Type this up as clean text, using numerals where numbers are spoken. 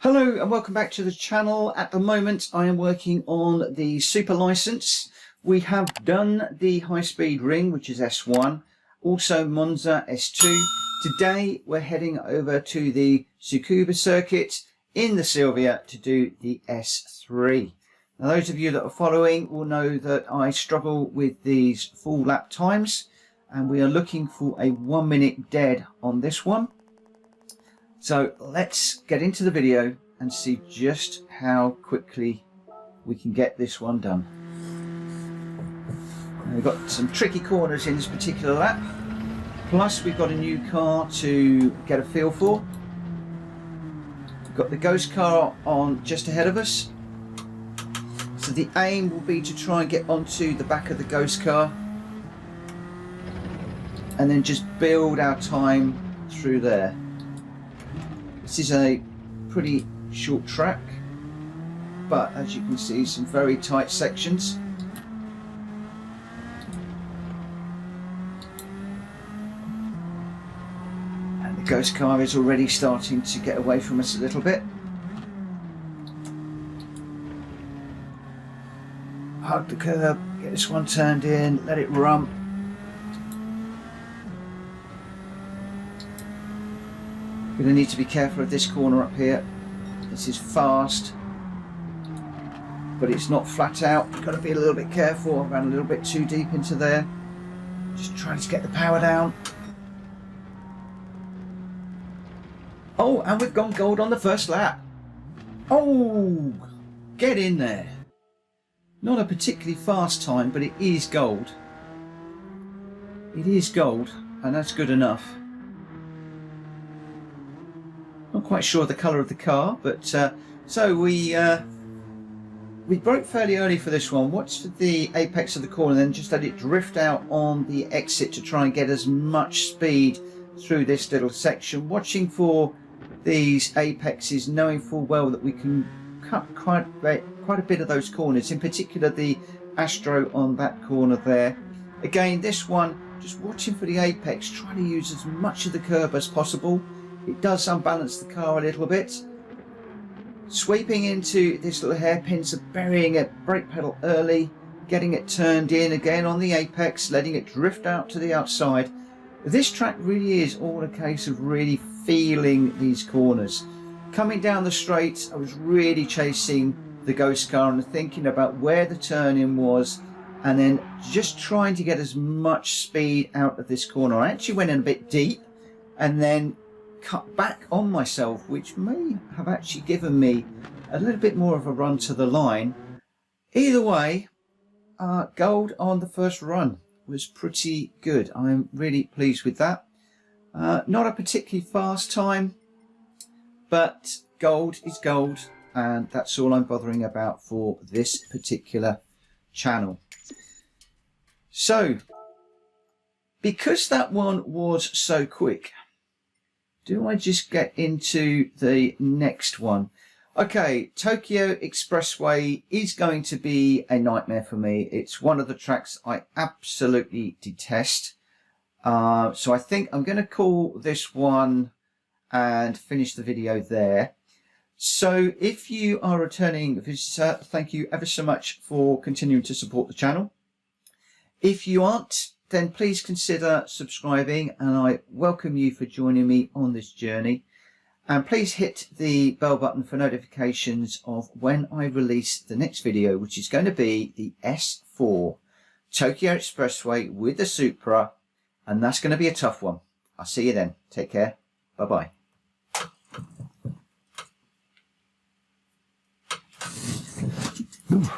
Hello and welcome back to the channel. At the moment I am working on the Super license. We have done the high-speed ring, which is S1, also Monza S2. Today we're heading over to the Tsukuba circuit in the Silvia to do the S3. Now those of you that are following will know that I struggle with these full lap times, and we are looking for a 1 minute dead on this one. So let's get into the video and see just how quickly we can get this one done. We've got some tricky corners in this particular lap, plus we've got a new car to get a feel for. We've got the ghost car on just ahead of us, so the aim will be to try and get onto the back of the ghost car and then just build our time through there. This is a pretty short track, but as you can see, some very tight sections. And the ghost car is already starting to get away from us a little bit. Hug the curb, get this one turned in, let it run. Going to need to be careful of this corner up here. This is fast, but it's not flat out. You've got to be a little bit careful. I ran a little bit too deep into there. Just trying to get the power down. Oh, and we've gone gold on the first lap. Oh, get in there. Not a particularly fast time, but it is gold. It is gold, and that's good enough. Not quite sure the colour of the car, but so we broke fairly early for this one. Watched for the apex of the corner, then just let it drift out on the exit to try and get as much speed through this little section. Watching for these apexes, knowing full well that we can cut quite a bit of those corners, in particular the Astro on that corner there. Again, this one, just watching for the apex, trying to use as much of the curb as possible. It does unbalance the car a little bit. Sweeping into this little hairpin, so burying a brake pedal early, getting it turned in again on the apex, letting it drift out to the outside. This track really is all a case of really feeling these corners. Coming down the straight, I was really chasing the ghost car and thinking about where the turn-in was, and then just trying to get as much speed out of this corner. I actually went in a bit deep and then cut back on myself, which may have actually given me a little bit more of a run to the line. Either way, gold on the first run was pretty good. I'm really pleased with that. Not a particularly fast time, but gold is gold, and that's all I'm bothering about for this particular channel. So because that one was so quick, do I just get into the next one? Okay, Tokyo Expressway is going to be a nightmare for me. It's one of the tracks I absolutely detest. So I think I'm going to call this one and finish the video there. So if you are a returning visitor, thank you ever so much for continuing to support the channel. If you aren't, then please consider subscribing, and I welcome you for joining me on this journey. And please hit the bell button for notifications of when I release the next video, which is going to be the S4 Tokyo Expressway with the Supra, and that's going to be a tough one. I'll see you then. Take care. Bye bye.